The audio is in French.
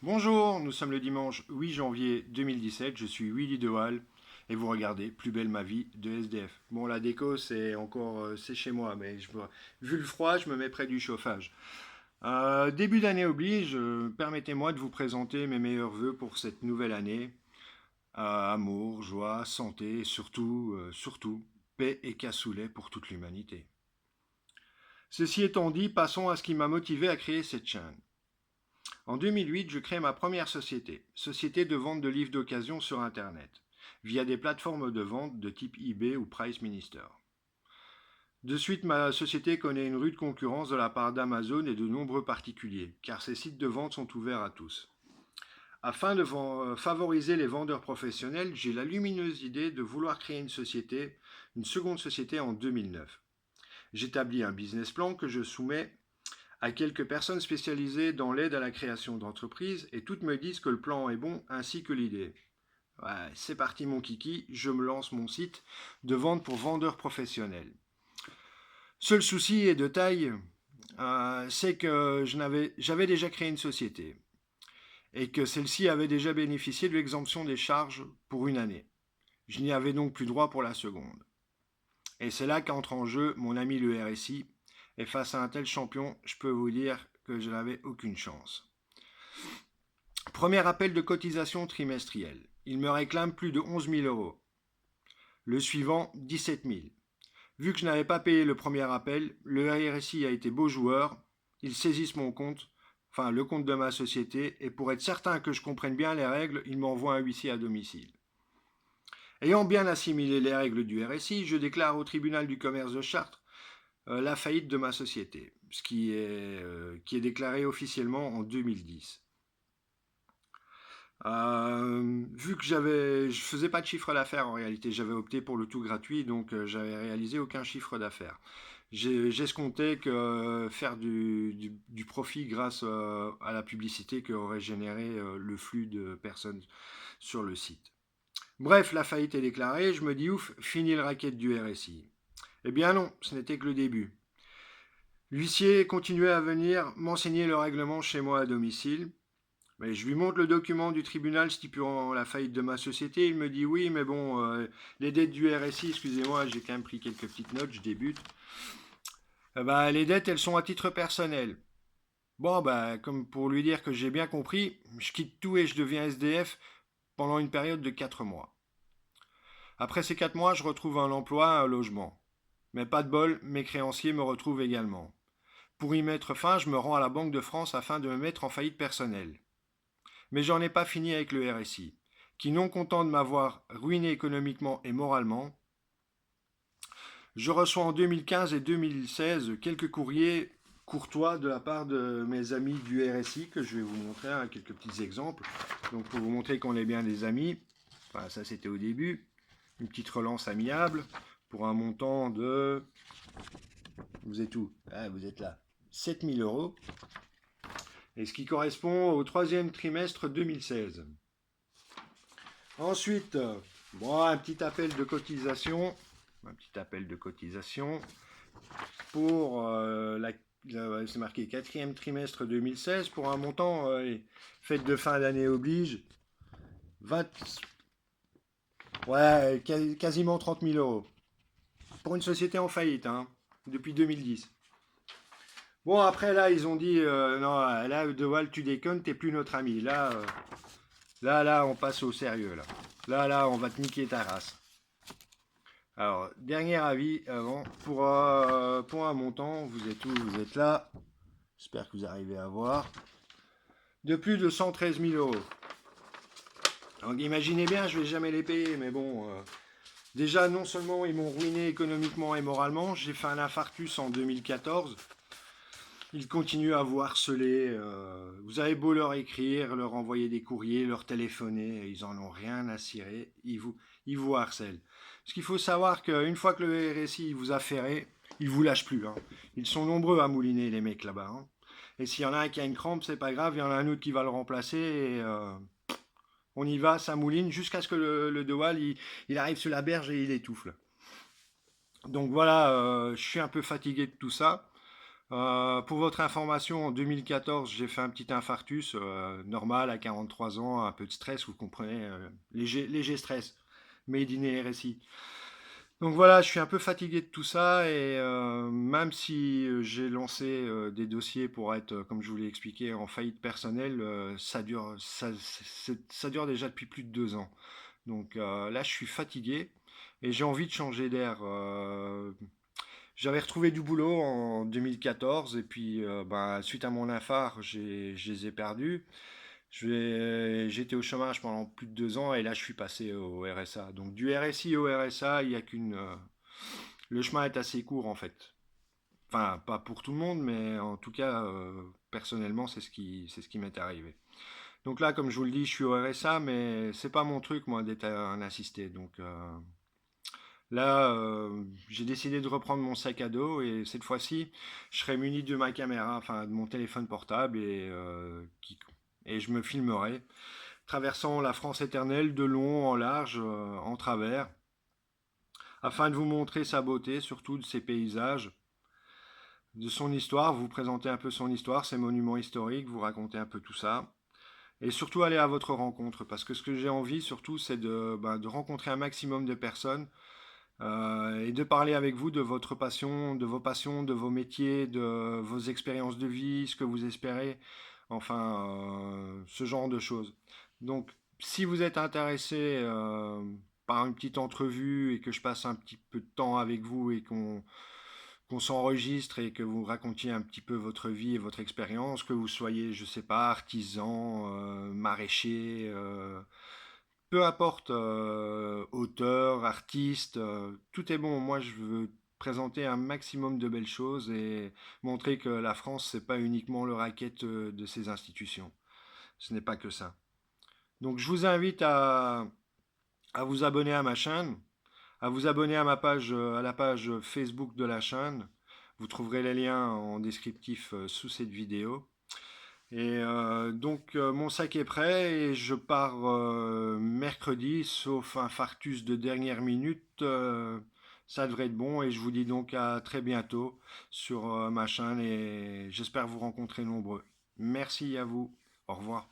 Bonjour, nous sommes le dimanche 8 janvier 2017, je suis Willy Dewal et vous regardez Plus belle ma vie de SDF. Bon, la déco c'est encore c'est chez moi, mais vu le froid, je me mets près du chauffage. Début d'année oblige, permettez-moi de vous présenter mes meilleurs vœux pour cette nouvelle année. Amour, joie, santé et surtout, paix et cassoulet pour toute l'humanité. Ceci étant dit, passons à ce qui m'a motivé à créer cette chaîne. En 2008, je crée ma première société de vente de livres d'occasion sur Internet, via des plateformes de vente de type eBay ou Price Minister. De suite, ma société connaît une rude concurrence de la part d'Amazon et de nombreux particuliers, car ces sites de vente sont ouverts à tous. Afin de favoriser les vendeurs professionnels, j'ai la lumineuse idée de vouloir créer une seconde société en 2009. J'établis un business plan que je soumets à quelques personnes spécialisées dans l'aide à la création d'entreprises et toutes me disent que le plan est bon ainsi que l'idée. Ouais, c'est parti mon kiki, je me lance mon site de vente pour vendeurs professionnels. Seul souci est de taille, c'est que j'avais déjà créé une société et que celle-ci avait déjà bénéficié de l'exemption des charges pour une année. Je n'y avais donc plus droit pour la seconde. Et c'est là qu'entre en jeu mon ami le RSI. Et face à un tel champion, je peux vous dire que je n'avais aucune chance. Premier appel de cotisation trimestrielle. Il me réclame plus de 11 000 euros. Le suivant, 17 000. Vu que je n'avais pas payé le premier appel, le RSI a été beau joueur. Ils saisissent mon compte, enfin le compte de ma société, et pour être certain que je comprenne bien les règles, ils m'envoient un huissier à domicile. Ayant bien assimilé les règles du RSI, je déclare au tribunal du commerce de Chartres la faillite de ma société, ce qui est déclaré officiellement en 2010. Vu que je faisais pas de chiffre d'affaires en réalité, j'avais opté pour le tout gratuit, donc j'avais réalisé aucun chiffre d'affaires. J'escomptais que faire du profit grâce à la publicité qu'aurait généré le flux de personnes sur le site. Bref, la faillite est déclarée, je me dis ouf, fini le racket du RSI. Eh bien non, ce n'était que le début. L'huissier continuait à venir m'enseigner le règlement chez moi à domicile. Mais je lui montre le document du tribunal stipulant la faillite de ma société. Il me dit oui, mais bon, les dettes du RSI, excusez-moi, j'ai quand même pris quelques petites notes, je débute. Les dettes, elles sont à titre personnel. Bon, comme pour lui dire que j'ai bien compris, je quitte tout et je deviens SDF pendant une période de 4 mois. Après ces 4 mois, je retrouve un emploi, un logement. Mais pas de bol, mes créanciers me retrouvent également. Pour y mettre fin, je me rends à la Banque de France afin de me mettre en faillite personnelle. Mais j'en ai pas fini avec le RSI, qui, non content de m'avoir ruiné économiquement et moralement, je reçois en 2015 et 2016 quelques courriers courtois de la part de mes amis du RSI que je vais vous montrer, hein, quelques petits exemples. Donc pour vous montrer qu'on est bien des amis, enfin, ça c'était au début, une petite relance amiable pour un montant de... Vous êtes où? Ah, vous êtes là. 7 000 euros. Et ce qui correspond au troisième trimestre 2016. Ensuite, bon, un petit appel de cotisation pour c'est marqué quatrième trimestre 2016 pour un montant, fête de fin d'année oblige, 20, ouais, quasiment 30 000 euros. Pour une société en faillite, hein, depuis 2010. Bon, après, là, ils ont dit, non, là, De Waal, tu déconnes, t'es plus notre ami. Là, on passe au sérieux, là. Là, on va te niquer ta race. Alors, dernier avis avant, pour un montant, vous êtes où? Vous êtes là. J'espère que vous arrivez à voir. De plus de 113 000 euros. Donc imaginez bien, je vais jamais les payer, mais bon, déjà non seulement ils m'ont ruiné économiquement et moralement, j'ai fait un infarctus en 2014. Ils continuent à vous harceler. Vous avez beau leur écrire, leur envoyer des courriers, leur téléphoner, ils en ont rien à cirer. Ils vous harcèlent. Parce qu'il faut savoir qu'une fois que le RSI vous a ferré, ils vous lâchent plus, hein. Ils sont nombreux à mouliner les mecs là-bas, hein. Et s'il y en a un qui a une crampe, c'est pas grave, il y en a un autre qui va le remplacer. Et, on y va, ça mouline, jusqu'à ce que le De Waal, il arrive sur la berge et il étouffe. Donc voilà, je suis un peu fatigué de tout ça. Pour votre information, en 2014, j'ai fait un petit infarctus normal à 43 ans, un peu de stress, vous comprenez, léger stress, made in RSI. Donc voilà, je suis un peu fatigué de tout ça et même si j'ai lancé des dossiers pour être, comme je vous l'ai expliqué, en faillite personnelle, ça dure déjà depuis plus de 2 ans. Donc là, je suis fatigué et j'ai envie de changer d'air. J'avais retrouvé du boulot en 2014 et puis bah, suite à mon infart, je les ai perdus. J'étais au chômage pendant plus de 2 ans et là je suis passé au RSA. Donc du RSI au RSA, il y a le chemin est assez court en fait. Enfin, pas pour tout le monde, mais en tout cas, personnellement, c'est ce qui m'est arrivé. Donc là, comme je vous le dis, je suis au RSA, mais c'est pas mon truc, moi, d'être un assisté. Donc là, j'ai décidé de reprendre mon sac à dos et cette fois-ci, je serai muni de ma caméra, enfin de mon téléphone portable et je me filmerai traversant la France éternelle de long en large, en travers, afin de vous montrer sa beauté, surtout de ses paysages, de son histoire, vous présenter un peu son histoire, ses monuments historiques, vous raconter un peu tout ça. Et surtout aller à votre rencontre, parce que ce que j'ai envie surtout, c'est de rencontrer un maximum de personnes et de parler avec vous de votre passion, de vos passions, de vos métiers, de vos expériences de vie, ce que vous espérez, enfin, ce genre de choses. Donc, si vous êtes intéressé par une petite entrevue et que je passe un petit peu de temps avec vous et qu'on s'enregistre et que vous racontiez un petit peu votre vie et votre expérience, que vous soyez, je sais pas, artisan, maraîcher, peu importe, auteur, artiste, tout est bon. Moi, je veux présenter un maximum de belles choses et montrer que la France, c'est pas uniquement le racket de ses institutions. Ce n'est pas que ça. Donc, je vous invite à vous abonner à ma chaîne, à vous abonner à ma page, à la page Facebook de la chaîne. Vous trouverez les liens en descriptif sous cette vidéo. Et donc mon sac est prêt et je pars mercredi, sauf un fartus de dernière minute. Ça devrait être bon et je vous dis donc à très bientôt sur ma chaîne et j'espère vous rencontrer nombreux. Merci à vous. Au revoir.